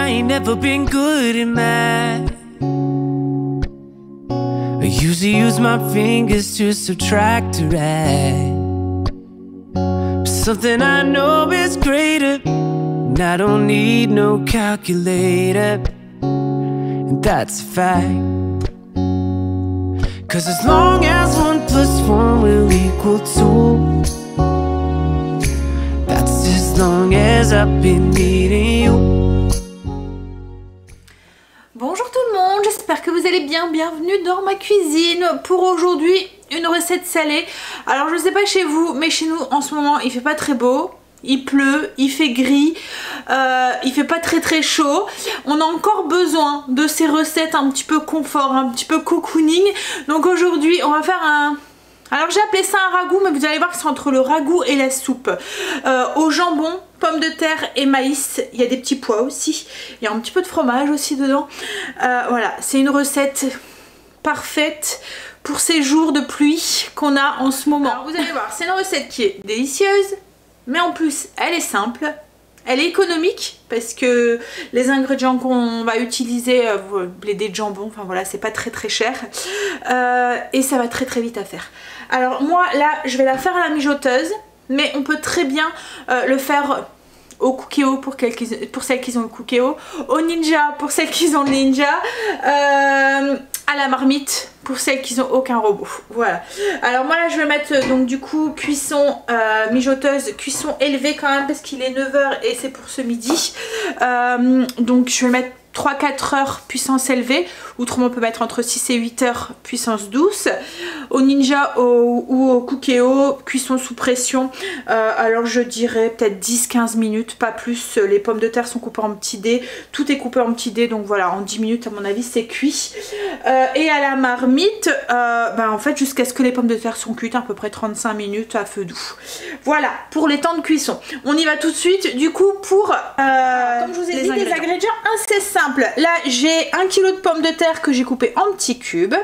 I ain't never been good at math. I usually use my fingers to subtract or add. But something I know is greater, and I don't need no calculator, and that's a fact. 'Cause as long as 1 + 1 will equal 2, that's as long as I've been needing you. Bonjour tout le monde, j'espère que vous allez bien. Bienvenue dans ma cuisine pour aujourd'hui une recette salée. Alors je sais pas chez vous, mais chez nous en ce moment il fait pas très beau. Il pleut, il fait gris, il fait pas très chaud. On a encore besoin de ces recettes un petit peu confort, un petit peu cocooning. Donc aujourd'hui on va faire un... Alors j'ai appelé ça un ragoût, mais vous allez voir que c'est entre le ragoût et la soupe. Au jambon, pommes de terre et maïs. Il y a des petits pois aussi. Il y a un petit peu de fromage aussi dedans. Voilà, c'est une recette parfaite pour ces jours de pluie qu'on a en ce moment. Alors vous allez voir, c'est une recette qui est délicieuse. Mais en plus, elle est simple, elle est économique parce que les ingrédients qu'on va utiliser, les dés de jambon, enfin voilà, c'est pas très cher. Et ça va très vite à faire. Alors moi, là, je vais la faire à la mijoteuse, mais on peut très bien le faire au Cookéo pour celles qui ont le Cookéo, au Ninja pour celles qui ont le Ninja, à la marmite pour celles qui n'ont aucun robot. Voilà. Alors moi là je vais mettre donc du coup cuisson mijoteuse, cuisson élevée quand même parce qu'il est 9 h et c'est pour ce midi. Donc je vais mettre 3-4 heures puissance élevée, autrement on peut mettre entre 6 et 8 heures puissance douce. Au Ninja ou au Cookéo, cuisson sous pression, alors je dirais peut-être 10-15 minutes, pas plus. Les pommes de terre sont coupées en petits dés, tout est coupé en petits dés, donc voilà, en 10 minutes à mon avis c'est cuit. Et à la marmite, en fait jusqu'à ce que les pommes de terre sont cuites, à peu près 35 minutes à feu doux. Voilà pour les temps de cuisson. On y va tout de suite du coup pour, comme je vous ai dit, des ingrédients assez simples. Là j'ai 1 kg de pommes de terre que j'ai coupé en petits cubes,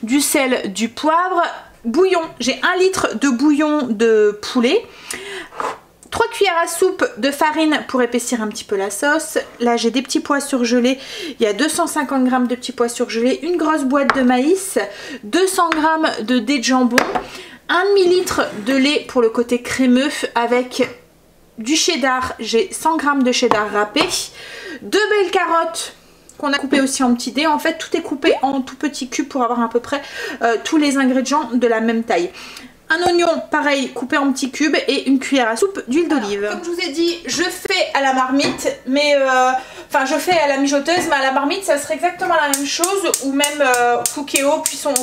du sel, du poivre, bouillon, j'ai 1 litre de bouillon de poulet, 3 cuillères à soupe de farine pour épaissir un petit peu la sauce. Là j'ai des petits pois surgelés, il y a 250 g de petits pois surgelés, une grosse boîte de maïs, 200 g de dés de jambon, 1 demi-litre de lait pour le côté crémeux avec du cheddar, j'ai 100 g de cheddar râpé, 2 belles carottes qu'on a coupées aussi en petits dés. En fait tout est coupé en tout petits cubes pour avoir à peu près tous les ingrédients de la même taille. Un oignon pareil coupé en petits cubes et une cuillère à soupe d'huile d'olive. Comme je vous ai dit, je fais à la marmite, mais enfin je fais à la mijoteuse, mais à la marmite ça serait exactement la même chose, ou même Cookéo, cuisson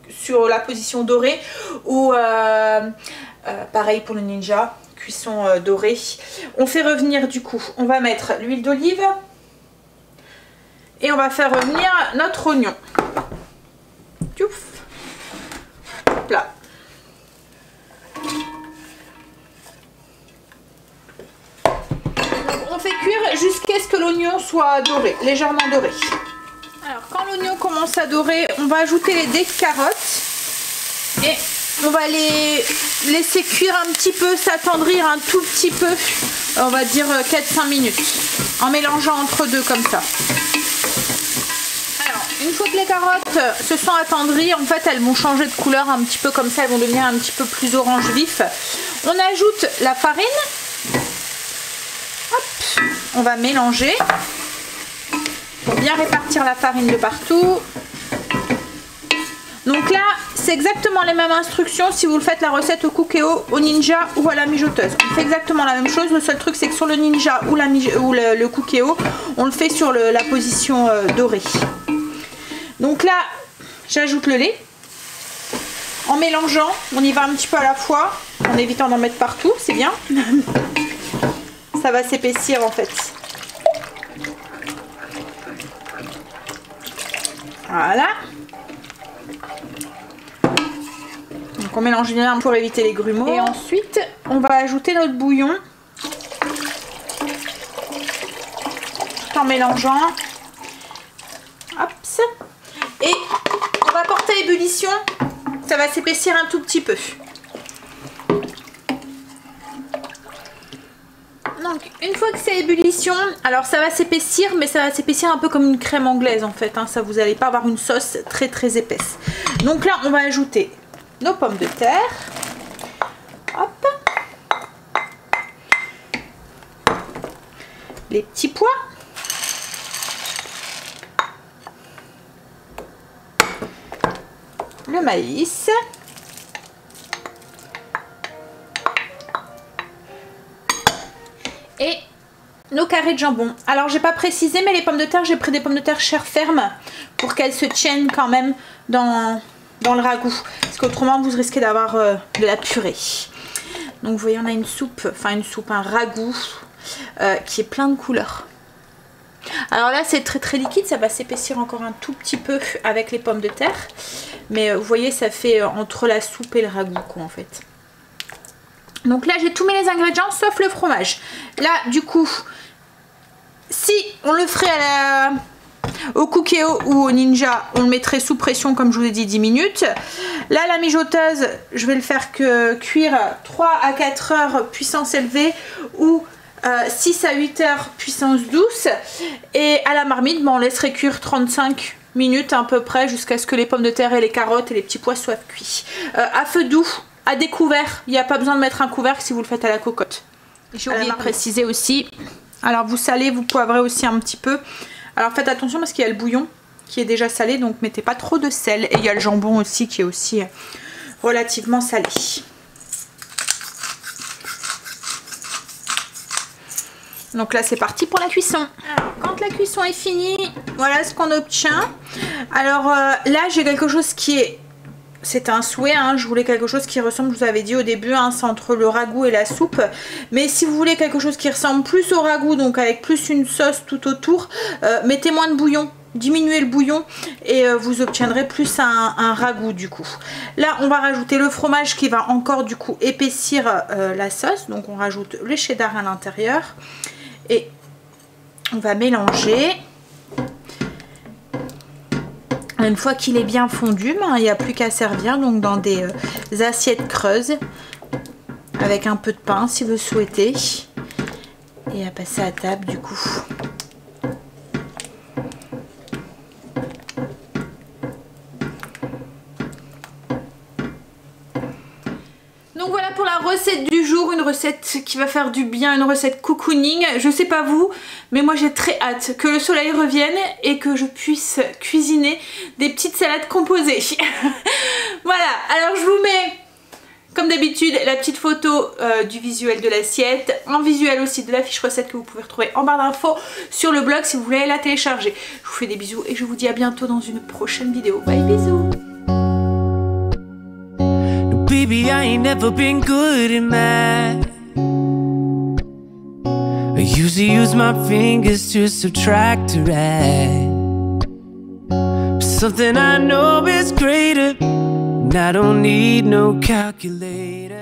sur la position dorée, ou pareil pour le Ninja, cuisson dorée. On fait revenir du coup, on va mettre l'huile d'olive et on va faire revenir notre oignon. Tchouf. Hop là. On fait cuire jusqu'à ce que l'oignon soit doré, légèrement doré. Alors quand l'oignon commence à dorer, on va ajouter les dés de carottes et on va les laisser cuire un petit peu, s'attendrir un tout petit peu, on va dire 4-5 minutes, en mélangeant entre deux comme ça. Alors, une fois que les carottes se sont attendries, en fait elles vont changer de couleur un petit peu comme ça, elles vont devenir un petit peu plus orange vif. On ajoute la farine. Hop, on va mélanger pour bien répartir la farine de partout. Donc là, c'est exactement les mêmes instructions si vous le faites la recette au Cookéo, au Ninja ou à la mijoteuse. On fait exactement la même chose. Le seul truc, c'est que sur le Ninja ou le Cookéo, on le fait sur la position dorée. Donc là, j'ajoute le lait. En mélangeant, on y va un petit peu à la fois, en évitant d'en mettre partout, c'est bien. Ça va s'épaissir en fait. Voilà. Donc on mélange bien pour éviter les grumeaux. Et ensuite, on va ajouter notre bouillon. Tout en mélangeant. Hop. Et on va porter à ébullition. Ça va s'épaissir un tout petit peu. Donc Une fois que c'est à ébullition, alors ça va s'épaissir, mais ça va s'épaissir un peu comme une crème anglaise en fait. Hein. Ça, vous n'allez pas avoir une sauce très épaisse. Donc là, on va ajouter nos pommes de terre. Hop. Les petits pois. Le maïs. Et nos carrés de jambon. Alors j'ai pas précisé, mais les pommes de terre, j'ai pris des pommes de terre chair ferme pour qu'elles se tiennent quand même dans le ragoût. Parce qu'autrement vous risquez d'avoir de la purée. Donc vous voyez, on a une soupe, un ragoût qui est plein de couleurs. Alors là c'est très liquide, ça va s'épaissir encore un tout petit peu avec les pommes de terre. Mais vous voyez, ça fait entre la soupe et le ragoût quoi en fait. Donc là j'ai tous mis les ingrédients sauf le fromage. Là du coup, si on le ferait au Cookéo ou au Ninja, on le mettrait sous pression comme je vous ai dit 10 minutes. Là la mijoteuse, je vais le faire cuire 3 à 4 heures puissance élevée ou 6 à 8 heures puissance douce. Et à la marmite, on laisserait cuire 35 minutes à peu près jusqu'à ce que les pommes de terre et les carottes et les petits pois soient cuits. À feu doux. À découvert, il n'y a pas besoin de mettre un couvercle si vous le faites à la cocotte. J'ai oublié de préciser aussi, alors vous salez, vous poivrez aussi un petit peu. Alors faites attention parce qu'il y a le bouillon qui est déjà salé, donc mettez pas trop de sel. Et il y a le jambon aussi qui est aussi relativement salé. Donc là c'est parti pour la cuisson. Alors, quand la cuisson est finie, voilà ce qu'on obtient. Alors là j'ai quelque chose qui est... C'est un souhait, hein. Je voulais quelque chose qui ressemble, je vous avais dit au début, hein, c'est entre le ragoût et la soupe. Mais si vous voulez quelque chose qui ressemble plus au ragoût, donc avec plus une sauce tout autour, mettez moins de bouillon, diminuez le bouillon et vous obtiendrez plus un ragoût du coup. Là on va rajouter le fromage qui va encore du coup épaissir la sauce. Donc on rajoute le cheddar à l'intérieur et on va mélanger. Une fois qu'il est bien fondu, il n'y a plus qu'à servir donc dans des assiettes creuses avec un peu de pain si vous souhaitez et à passer à table du coup. Donc voilà pour la recette du jour, une recette qui va faire du bien, une recette cocooning. Je sais pas vous, mais moi j'ai très hâte que le soleil revienne et que je puisse cuisiner des petites salades composées. Voilà, alors je vous mets comme d'habitude la petite photo du visuel de l'assiette, en visuel aussi de la fiche recette que vous pouvez retrouver en barre d'infos sur le blog si vous voulez la télécharger. Je vous fais des bisous et je vous dis à bientôt dans une prochaine vidéo. Bye, bisous. Baby, I ain't never been good at math. I usually use my fingers to subtract or add. But something I know is greater, and I don't need no calculator.